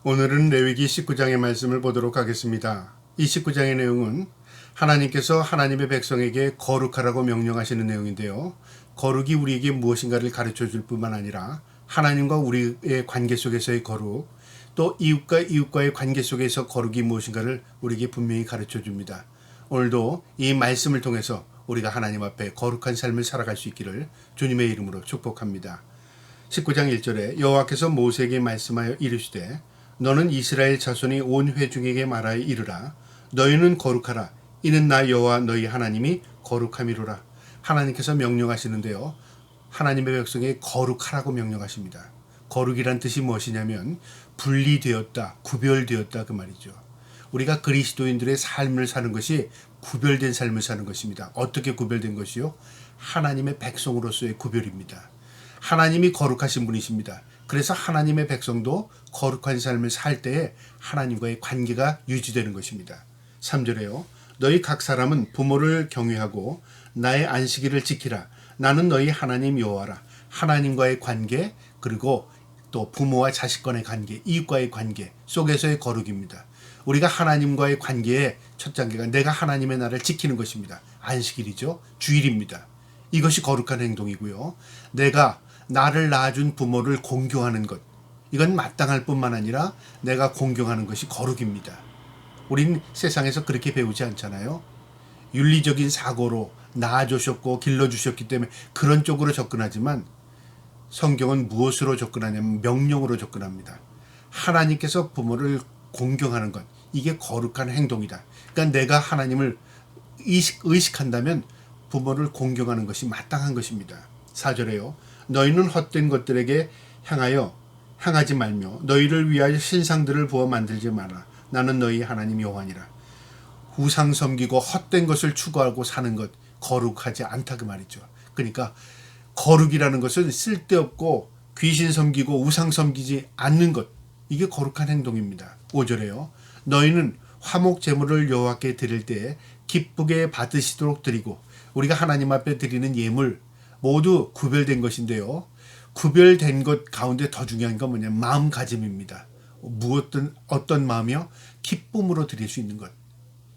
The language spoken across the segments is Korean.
오늘은 레위기 19장의 말씀을 보도록 하겠습니다. 이 19장의 내용은 하나님께서 하나님의 백성에게 거룩하라고 명령하시는 내용인데요. 거룩이 우리에게 무엇인가를 가르쳐 줄 뿐만 아니라 하나님과 우리의 관계 속에서의 거룩, 또 이웃과의 관계 속에서 거룩이 무엇인가를 우리에게 분명히 가르쳐 줍니다. 오늘도 이 말씀을 통해서 우리가 하나님 앞에 거룩한 삶을 살아갈 수 있기를 주님의 이름으로 축복합니다. 19장 1절에 여호와께서 모세에게 말씀하여 이르시되 너는 이스라엘 자손이 온 회중에게 말하여 이르라. 너희는 거룩하라. 이는 나 여호와 너희 하나님이 거룩함이로라. 하나님께서 명령하시는데요. 하나님의 백성에게 거룩하라고 명령하십니다. 거룩이란 뜻이 무엇이냐면 분리되었다, 구별되었다 그 말이죠. 우리가 그리스도인들의 삶을 사는 것이 구별된 삶을 사는 것입니다. 어떻게 구별된 것이요? 하나님의 백성으로서의 구별입니다. 하나님이 거룩하신 분이십니다. 그래서 하나님의 백성도 거룩한 삶을 살 때에 하나님과의 관계가 유지되는 것입니다. 3절에요. 너희 각 사람은 부모를 경외하고 나의 안식일을 지키라. 나는 너희 하나님 여호와라. 하나님과의 관계, 그리고 또 부모와 자식 간의 관계, 이웃과의 관계 속에서의 거룩입니다. 우리가 하나님과의 관계의 첫 단계가 내가 하나님의 나라를 지키는 것입니다. 안식일이죠. 주일입니다. 이것이 거룩한 행동이고요. 내가 나를 낳아준 부모를 공경하는 것, 이건 마땅할 뿐만 아니라 내가 공경하는 것이 거룩입니다. 우린 세상에서 그렇게 배우지 않잖아요. 윤리적인 사고로 낳아주셨고 길러주셨기 때문에 그런 쪽으로 접근하지만 성경은 무엇으로 접근하냐면 명령으로 접근합니다. 하나님께서 부모를 공경하는 것, 이게 거룩한 행동이다. 그러니까 내가 하나님을 의식한다면 부모를 공경하는 것이 마땅한 것입니다. 4절에요. 너희는 헛된 것들에게 향하지 말며 너희를 위하여 신상들을 부어 만들지 마라. 나는 너희 하나님 여호와니라. 우상 섬기고 헛된 것을 추구하고 사는 것 거룩하지 않다 그 말이죠. 그러니까 거룩이라는 것은 쓸데없고 귀신 섬기고 우상 섬기지 않는 것, 이게 거룩한 행동입니다. 5절에요. 너희는 화목 제물을 여호와께 드릴 때에 기쁘게 받으시도록 드리고, 우리가 하나님 앞에 드리는 예물 모두 구별된 것인데요. 구별된 것 가운데 더 중요한 건 뭐냐면 마음가짐입니다. 어떤 마음이요? 기쁨으로 드릴 수 있는 것.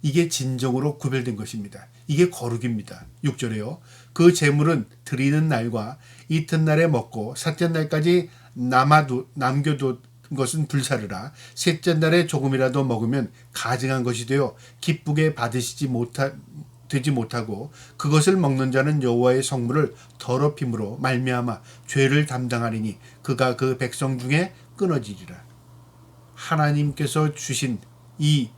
이게 진정으로 구별된 것입니다. 이게 거룩입니다. 6절에요. 그 제물은 드리는 날과 이튿날에 먹고 셋째 날까지 남겨둔 것은 불사르라. 셋째 날에 조금이라도 먹으면 가증한 것이 되어 기쁘게 되지 못하고 그것을 먹는 자는 여호와의 성물을 더럽힘으로 말미암아 죄를 담당하리니 그가 그 백성 중에 끊어지리라. 하나님께서 주신 이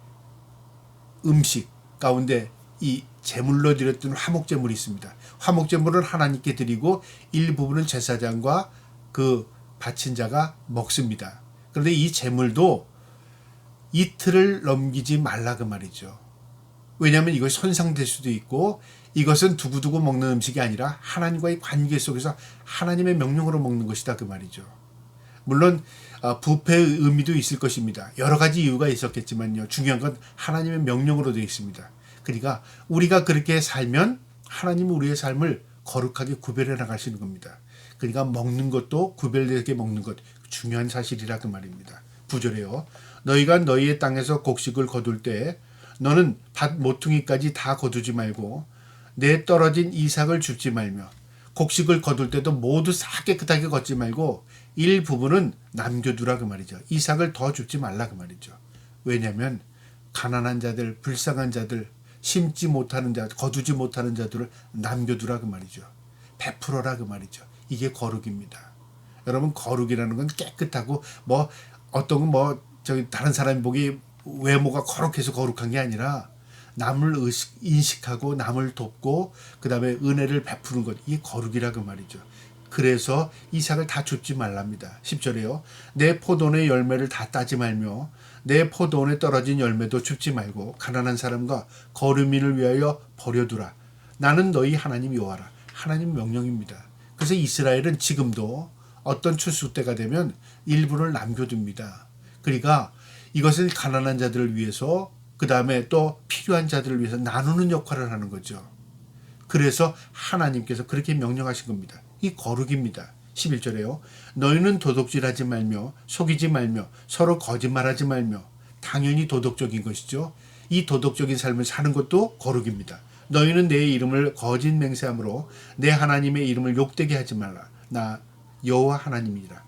음식 가운데 이 제물로 드렸던 화목제물이 있습니다. 화목제물은 하나님께 드리고 일부분은 제사장과 그 바친 자가 먹습니다. 그런데 이 제물도 이틀을 넘기지 말라 그 말이죠. 왜냐하면 이것이 손상될 수도 있고 이것은 두고두고 먹는 음식이 아니라 하나님과의 관계 속에서 하나님의 명령으로 먹는 것이다 그 말이죠. 물론 부패의 의미도 있을 것입니다. 여러 가지 이유가 있었겠지만요. 중요한 건 하나님의 명령으로 되어 있습니다. 그러니까 우리가 그렇게 살면 하나님은 우리의 삶을 거룩하게 구별해 나가시는 겁니다. 그러니까 먹는 것도 구별되게 먹는 것, 중요한 사실이라 그 말입니다. 9절에요. 너희가 너희의 땅에서 곡식을 거둘 때 너는 밭 모퉁이까지 다 거두지 말고 내 떨어진 이삭을 줍지 말며, 곡식을 거둘 때도 모두 싹 깨끗하게 걷지 말고 일부분은 남겨두라 그 말이죠. 이삭을 더 줍지 말라 그 말이죠. 왜냐하면 가난한 자들, 불쌍한 자들, 심지 못하는 자, 거두지 못하는 자들을 남겨두라 그 말이죠. 베풀어라 그 말이죠. 이게 거룩입니다. 여러분, 거룩이라는 건 깨끗하고 어떤 건 다른 사람이 보기 외모가 거룩해서 거룩한 게 아니라 남을 인식하고 남을 돕고 그 다음에 은혜를 베푸는 것, 이게 거룩이라 그 말이죠. 그래서 이삭을 다 줍지 말랍니다. 10절에요. 내 포도원의 열매를 다 따지 말며 내 포도원에 떨어진 열매도 줍지 말고 가난한 사람과 거류민을 위하여 버려두라. 나는 너희 하나님 여호와라. 하나님 명령입니다. 그래서 이스라엘은 지금도 어떤 추수 때가 되면 일부를 남겨둡니다. 그러니까 이것은 가난한 자들을 위해서, 그 다음에 또 필요한 자들을 위해서 나누는 역할을 하는 거죠. 그래서 하나님께서 그렇게 명령하신 겁니다. 이 거룩입니다. 11절에요. 너희는 도둑질하지 말며 속이지 말며 서로 거짓말하지 말며. 당연히 도덕적인 것이죠. 이 도덕적인 삶을 사는 것도 거룩입니다. 너희는 내 이름을 거짓 맹세함으로 내 하나님의 이름을 욕되게 하지 말라. 나 여호와 하나님이라.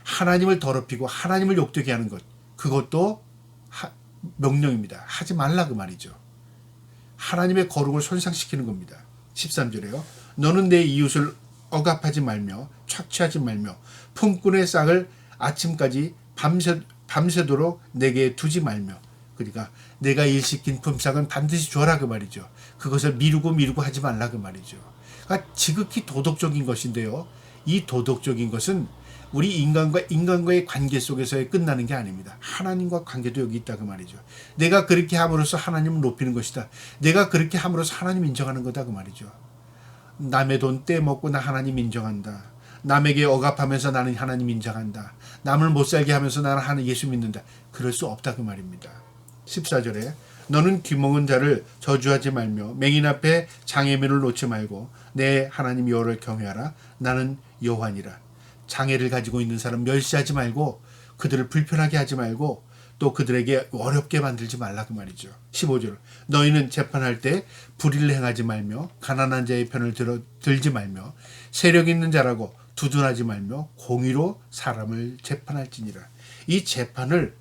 하나님을 더럽히고 하나님을 욕되게 하는 것, 그것도 명령입니다. 하지 말라 그 말이죠. 하나님의 거룩을 손상시키는 겁니다. 13절에요. 너는 내 이웃을 억압하지 말며 착취하지 말며 품꾼의 싹을 아침까지 밤새도록 내게 두지 말며. 그러니까 내가 일시킨 품삯은 반드시 줘라 그 말이죠. 그것을 미루고 하지 말라 그 말이죠. 그러니까 지극히 도덕적인 것인데요. 이 도덕적인 것은 우리 인간과의 관계 속에서의 끝나는 게 아닙니다. 하나님과 관계도 여기 있다 그 말이죠. 내가 그렇게 함으로써 하나님을 높이는 것이다. 내가 그렇게 함으로써 하나님 인정하는 거다 그 말이죠. 남의 돈 떼먹고 나 하나님 인정한다. 남에게 억압하면서 나는 하나님 인정한다. 남을 못살게 하면서 나는 하나님 예수 믿는다. 그럴 수 없다 그 말입니다. 14절에 너는 귀먹은 자를 저주하지 말며 맹인 앞에 장애물을 놓지 말고 내 하나님 여호와를 경외하라. 나는 여호와니라. 장애를 가지고 있는 사람 멸시하지 말고 그들을 불편하게 하지 말고 또 그들에게 어렵게 만들지 말라 그 말이죠. 15절 너희는 재판할 때 불의를 행하지 말며 가난한 자의 편을 들지 말며 세력 있는 자라고 두둔하지 말며 공의로 사람을 재판할지니라. 이 재판은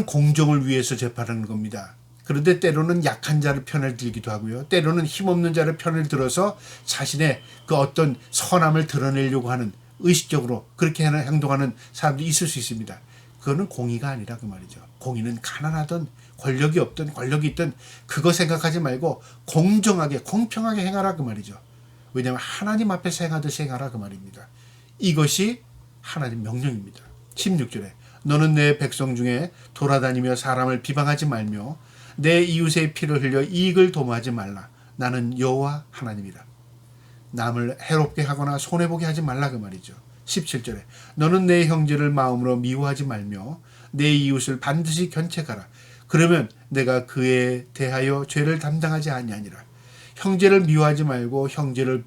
공정을 위해서 재판하는 겁니다. 그런데 때로는 약한 자를 편을 들기도 하고요. 때로는 힘없는 자를 편을 들어서 자신의 그 어떤 선함을 드러내려고 하는 의식적으로 그렇게 행동하는 사람들이 있을 수 있습니다. 그거는 공의가 아니라 그 말이죠. 공의는 가난하든 권력이 없든 권력이 있든 그거 생각하지 말고 공정하게 공평하게 행하라 그 말이죠. 왜냐하면 하나님 앞에서 행하듯이 행하라 그 말입니다. 이것이 하나님 명령입니다. 16절에 너는 내 백성 중에 돌아다니며 사람을 비방하지 말며 내 이웃의 피를 흘려 이익을 도모하지 말라. 나는 여호와 하나님이라. 남을 해롭게 하거나 손해보게 하지 말라 그 말이죠. 17절에 너는 내 형제를 마음으로 미워하지 말며 내 이웃을 반드시 견책하라. 그러면 내가 그에 대하여 죄를 담당하지 아니하니라. 형제를 미워하지 말고 형제를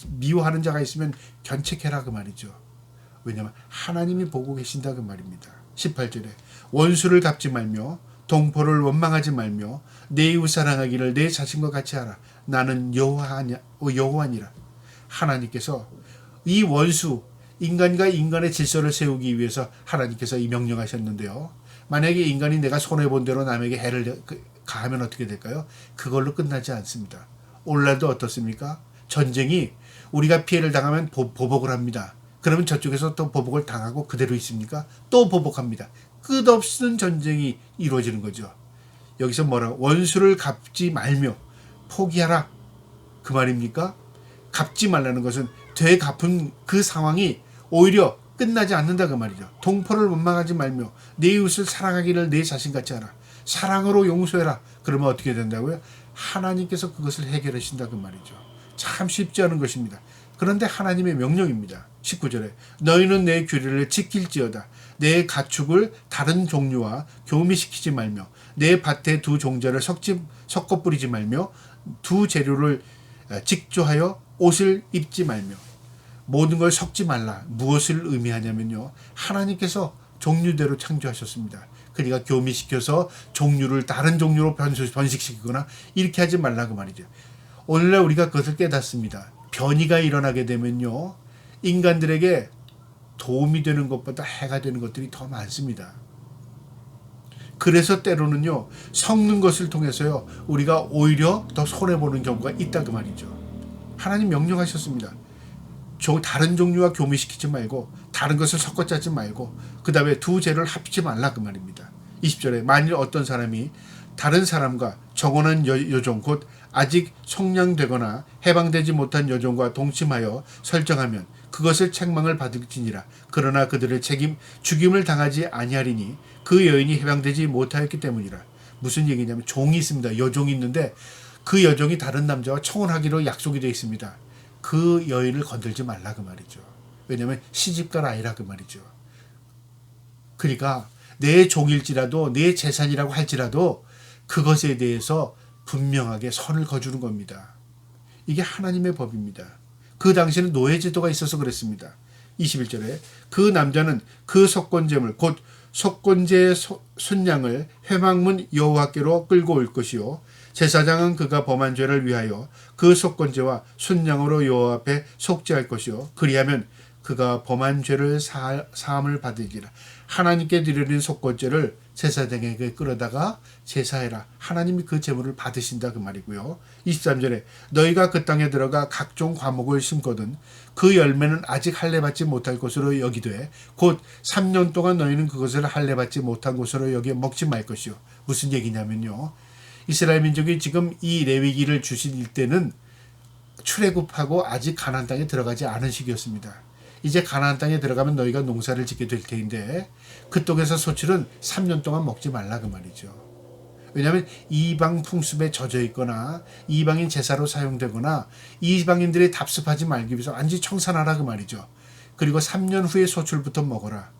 미워하는 자가 있으면 견책해라 그 말이죠. 왜냐하면 하나님이 보고 계신다 그 말입니다. 18절에 원수를 갚지 말며 동포를 원망하지 말며 내 이웃 사랑하기를 내 자신과 같이 하라. 나는 여호와니라. 하나님께서 이 원수 인간과 인간의 질서를 세우기 위해서 하나님께서 이 명령하셨는데요. 만약에 인간이 내가 손해본 대로 남에게 해를 가하면 어떻게 될까요? 그걸로 끝나지 않습니다. 오늘날도 어떻습니까? 전쟁이 우리가 피해를 당하면 보복을 합니다. 그러면 저쪽에서 또 보복을 당하고 그대로 있습니까? 또 보복합니다. 끝없는 전쟁이 이루어지는 거죠. 여기서 뭐라고? 원수를 갚지 말며 포기하라. 그 말입니까? 갚지 말라는 것은 되갚은 그 상황이 오히려 끝나지 않는다 그 말이죠. 동포를 원망하지 말며 내 이웃을 사랑하기를 내 자신같이 하라. 사랑으로 용서해라. 그러면 어떻게 된다고요? 하나님께서 그것을 해결하신다 그 말이죠. 참 쉽지 않은 것입니다. 그런데 하나님의 명령입니다. 19절에 너희는 내 규례를 지킬지어다. 내 가축을 다른 종류와 교미시키지 말며 내 밭에 두 종자를 섞어 뿌리지 말며 두 재료를 직조하여 옷을 입지 말며. 모든 걸 섞지 말라. 무엇을 의미하냐면요. 하나님께서 종류대로 창조하셨습니다. 그러니까 교미시켜서 종류를 다른 종류로 번식시키거나 이렇게 하지 말라 그 말이죠. 오늘날 우리가 그것을 깨닫습니다. 변이가 일어나게 되면요. 인간들에게 도움이 되는 것보다 해가 되는 것들이 더 많습니다. 그래서 때로는요. 섞는 것을 통해서요. 우리가 오히려 더 손해보는 경우가 있다 그 말이죠. 하나님 명령하셨습니다. 다른 종류와 교미시키지 말고 다른 것을 섞어 짜지 말고 그 다음에 두 재를 합치지 말라 그 말입니다. 20절에 만일 어떤 사람이 다른 사람과 정혼한 여종 곧 아직 속량되거나 해방되지 못한 여종과 동침하여 설정하면 그것을 책망을 받을지니라. 그러나 그들을 죽임을 당하지 아니하리니 그 여인이 해방되지 못하였기 때문이라. 무슨 얘기냐면 종이 있습니다. 여종이 있는데 그 여종이 다른 남자와 청혼하기로 약속이 되어 있습니다. 그 여인을 건들지 말라 그 말이죠. 왜냐하면 시집갈 아이라 그 말이죠. 그러니까 내 종일지라도 내 재산이라고 할지라도 그것에 대해서 분명하게 선을 거주는 겁니다. 이게 하나님의 법입니다. 그 당시에는 노예제도가 있어서 그랬습니다. 21절에 그 남자는 그 속건제물 곧 속건제의 순양을 회막문 여호와께로 끌고 올 것이요 제사장은 그가 범한 죄를 위하여 그 속건제와 순양으로 여호와 앞에 속죄할 것이요 그리하면 그가 범한 죄를 사함을 받으리라. 하나님께 드리는 속건제를 제사장에게 끌어다가 제사해라. 하나님이 그 제물을 받으신다 그 말이고요. 23절에 너희가 그 땅에 들어가 각종 과목을 심거든 그 열매는 아직 할례받지 못할 것으로 여기되 곧 3년 동안 너희는 그것을 할례받지 못한 것으로 여기 먹지 말 것이요. 무슨 얘기냐면요. 이스라엘 민족이 지금 이 레위기를 주실 때는 출애굽하고 아직 가나안 땅에 들어가지 않은 시기였습니다. 이제 가나안 땅에 들어가면 너희가 농사를 짓게 될 테인데 그 땅에서 소출은 3년 동안 먹지 말라 그 말이죠. 왜냐하면 이방 풍습에 젖어 있거나 이방인 제사로 사용되거나 이방인들이 답습하지 말기 위해서 완전히 청산하라 그 말이죠. 그리고 3년 후에 소출부터 먹어라.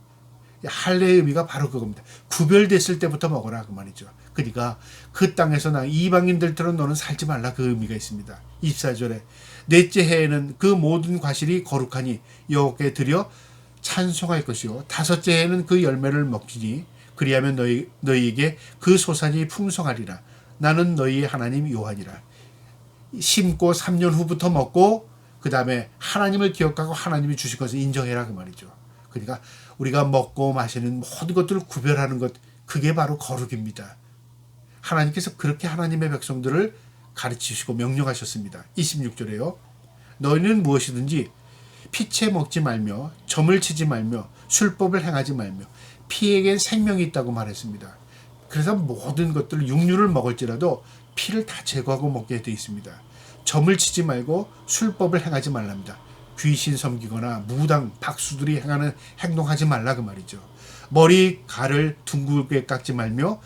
할례의 의미가 바로 그겁니다. 구별됐을 때부터 먹어라 그 말이죠. 그러니까 그 땅에서 나 이방인들처럼 너는 살지 말라 그 의미가 있습니다. 24절에 넷째 해에는 그 모든 과실이 거룩하니 여호와께 드려 찬송할 것이요 다섯째 해에는 그 열매를 먹지니 그리하면 너희에게 그 소산이 풍성하리라. 나는 너희의 하나님 여호와니라. 심고 3년 후부터 먹고 그 다음에 하나님을 기억하고 하나님이 주실 것을 인정해라 그 말이죠. 그러니까 우리가 먹고 마시는 모든 것들을 구별하는 것 그게 바로 거룩입니다. 하나님께서 그렇게 하나님의 백성들을 가르치시고 명령하셨습니다. 26절에요. 너희는 무엇이든지 피채 먹지 말며 점을 치지 말며 술법을 행하지 말며 피에겐 생명이 있다고 말했습니다. 그래서 모든 것들 육류를 먹을지라도 피를 다 제거하고 먹게 되어 있습니다. 점을 치지 말고 술법을 행하지 말랍니다. 귀신 섬기거나 무당, 박수들이 행하는 행동하지 말라 그 말이죠. 머리칼을 둥글게 깎지 말며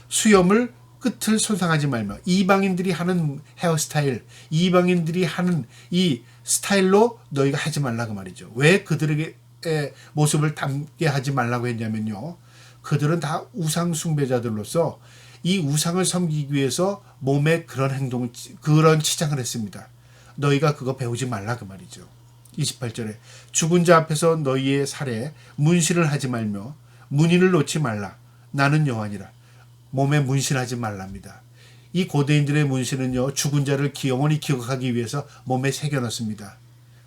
수염을 끝을 손상하지 말며 이방인들이 하는 헤어스타일, 이방인들이 하는 이 스타일로 너희가 하지 말라 그 말이죠. 왜 그들에게 모습을 담게 하지 말라고 했냐면요. 그들은 다 우상 숭배자들로서 이 우상을 섬기기 위해서 몸에 그런 행동, 그런 치장을 했습니다. 너희가 그거 배우지 말라 그 말이죠. 28절에 죽은 자 앞에서 너희의 살에 문신을 하지 말며 문인을 놓지 말라. 나는 여호와니라. 몸에 문신하지 말랍니다. 이 고대인들의 문신은요 죽은 자를 영원히 기억하기 위해서 몸에 새겨넣습니다.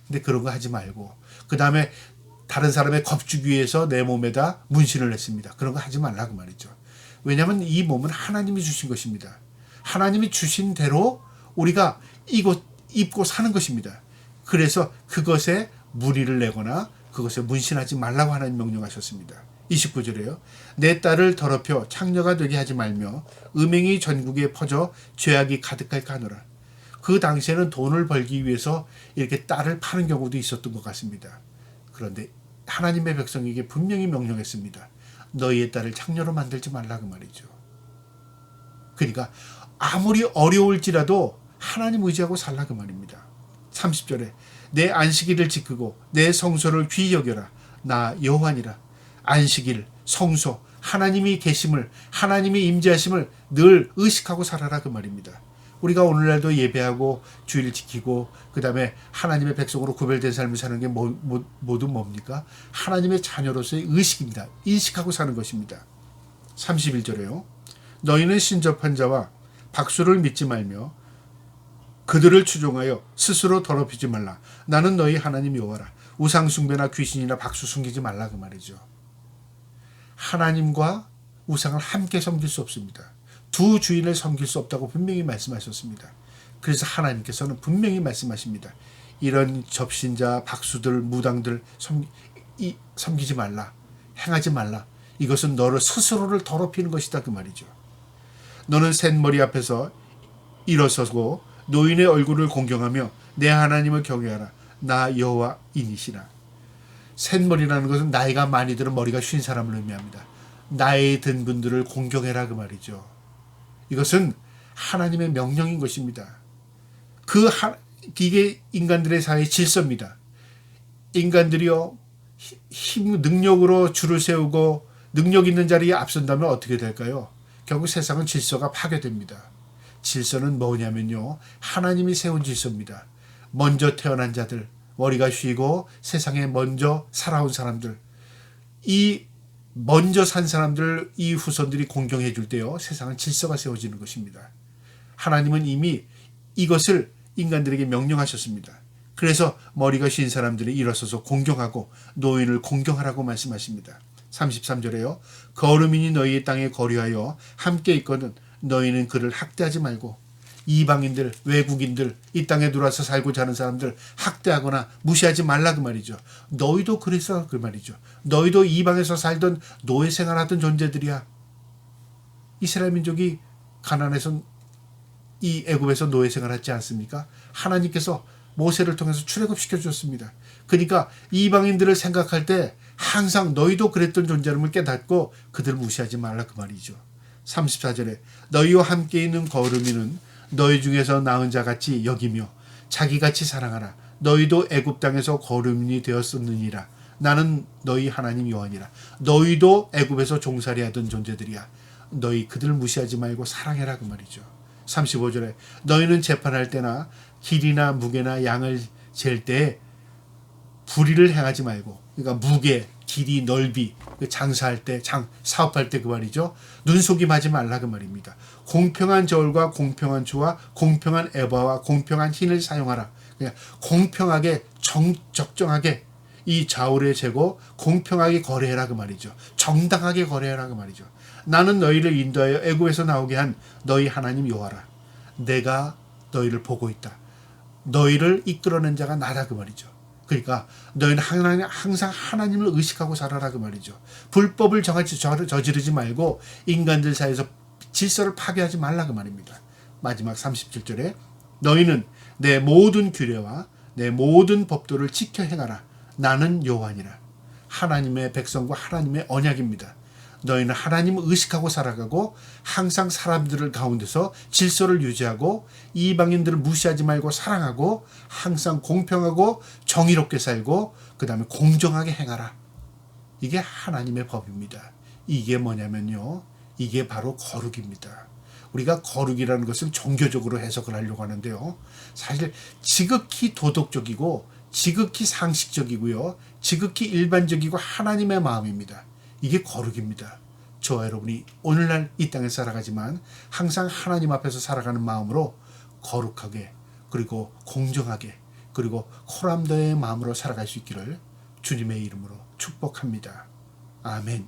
근데 그런 거 하지 말고 그 다음에 다른 사람의 겁주기 위해서 내 몸에다 문신을 냈습니다. 그런 거 하지 말라 그 말이죠. 왜냐하면 이 몸은 하나님이 주신 것입니다. 하나님이 주신 대로 우리가 이것 입고 사는 것입니다. 그래서 그것에 무리를 내거나 그것에 문신하지 말라고 하나님 명령하셨습니다. 29절에요. 내 딸을 더럽혀 창녀가 되게 하지 말며 음행이 전국에 퍼져 죄악이 가득할까 하노라. 그 당시에는 돈을 벌기 위해서 이렇게 딸을 파는 경우도 있었던 것 같습니다. 그런데 하나님의 백성에게 분명히 명령했습니다. 너희의 딸을 창녀로 만들지 말라 그 말이죠. 그러니까 아무리 어려울지라도 하나님 의지하고 살라 그 말입니다. 30절에 내 안식일을 지키고 내 성소를 귀히 여겨라. 나 여호와니라. 안식일, 성소, 하나님이 계심을, 하나님이 임재하심을 늘 의식하고 살아라 그 말입니다. 우리가 오늘날도 예배하고 주일 지키고 그 다음에 하나님의 백성으로 구별된 삶을 사는 게 모두 뭡니까? 하나님의 자녀로서의 의식입니다. 인식하고 사는 것입니다. 31절에요. 너희는 신접한 자와 박수를 믿지 말며 그들을 추종하여 스스로 더럽히지 말라. 나는 너희 하나님 여호와라. 우상 숭배나 귀신이나 박수 숨기지 말라 그 말이죠. 하나님과 우상을 함께 섬길 수 없습니다. 두 주인을 섬길 수 없다고 분명히 말씀하셨습니다. 그래서 하나님께서는 분명히 말씀하십니다. 이런 접신자, 박수들, 무당들 섬기지 말라. 행하지 말라. 이것은 너를 스스로를 더럽히는 것이다 그 말이죠. 너는 셋머리 앞에서 일어서고 노인의 얼굴을 공경하며 내 하나님을 경외하라. 나 여호와이니시라. 셋머리라는 것은 나이가 많이 들은 머리가 쉰 사람을 의미합니다. 나이 든 분들을 공경해라 그 말이죠. 이것은 하나님의 명령인 것입니다. 이게 인간들의 사회의 질서입니다. 인간들이요 능력으로 줄을 세우고 능력 있는 자리에 앞선다면 어떻게 될까요? 결국 세상은 질서가 파괴됩니다. 질서는 뭐냐면요 하나님이 세운 질서입니다. 먼저 태어난 자들, 머리가 쉬고 세상에 먼저 살아온 사람들, 이 먼저 산 사람들, 이 후손들이 공경해 줄 때요, 세상은 질서가 세워지는 것입니다. 하나님은 이미 이것을 인간들에게 명령하셨습니다. 그래서 머리가 쉰 사람들이 일어서서 공경하고 노인을 공경하라고 말씀하십니다. 33절에요. 거류민이 너희의 땅에 거류하여 함께 있거든 너희는 그를 학대하지 말고, 이방인들, 외국인들, 이 땅에 들어와서 살고자 하는 사람들 학대하거나 무시하지 말라 그 말이죠. 너희도 그랬어 그 말이죠. 너희도 이방에서 살던 노예 생활하던 존재들이야. 이스라엘 민족이 가나안에서, 이 애굽에서 노예 생활하지 않습니까? 하나님께서 모세를 통해서 출애굽시켜 줬습니다. 그러니까 이방인들을 생각할 때 항상 너희도 그랬던 존재임을 깨닫고 그들을 무시하지 말라 그 말이죠. 34절에 너희와 함께 있는 거류민은 너희 중에서 나은 자같이 여기며 자기같이 사랑하라. 너희도 애굽 땅에서 거류민이 되었었느니라. 나는 너희 하나님 여호와니라. 너희도 애굽에서 종살이하던 존재들이야. 너희 그들을 무시하지 말고 사랑해라 그 말이죠. 35절에 너희는 재판할 때나 길이나 무게나 양을 잴 때에 불의를 행하지 말고, 그러니까 무게, 길이, 넓이, 장사할 때, 사업할 때 그 말이죠. 눈속임하지 말라 그 말입니다. 공평한 저울과 공평한 추와 공평한 에바와 공평한 흰을 사용하라. 그냥 공평하게 적정하게 이 자울의 재고 공평하게 거래해라 그 말이죠. 정당하게 거래해라 그 말이죠. 나는 너희를 인도하여 애굽에서 나오게 한 너희 하나님 여호와라. 내가 너희를 보고 있다. 너희를 이끌어낸 자가 나다 그 말이죠. 그러니까 너희는 항상 하나님을 의식하고 살아라 그 말이죠. 불법을 저지르지 말고 인간들 사이에서 질서를 파괴하지 말라 그 말입니다. 마지막 37절에 너희는 내 모든 규례와 내 모든 법도를 지켜 행하라. 나는 여호와니라. 하나님의 백성과 하나님의 언약입니다. 너희는 하나님을 의식하고 살아가고 항상 사람들을 가운데서 질서를 유지하고 이방인들을 무시하지 말고 사랑하고 항상 공평하고 정의롭게 살고 그 다음에 공정하게 행하라. 이게 하나님의 법입니다. 이게 뭐냐면요, 이게 바로 거룩입니다. 우리가 거룩이라는 것을 종교적으로 해석을 하려고 하는데요, 사실 지극히 도덕적이고 지극히 상식적이고요, 지극히 일반적이고 하나님의 마음입니다. 이게 거룩입니다. 저와 여러분이 오늘날 이 땅에 살아가지만 항상 하나님 앞에서 살아가는 마음으로 거룩하게, 그리고 공정하게, 그리고 호람도의 마음으로 살아갈 수 있기를 주님의 이름으로 축복합니다. 아멘.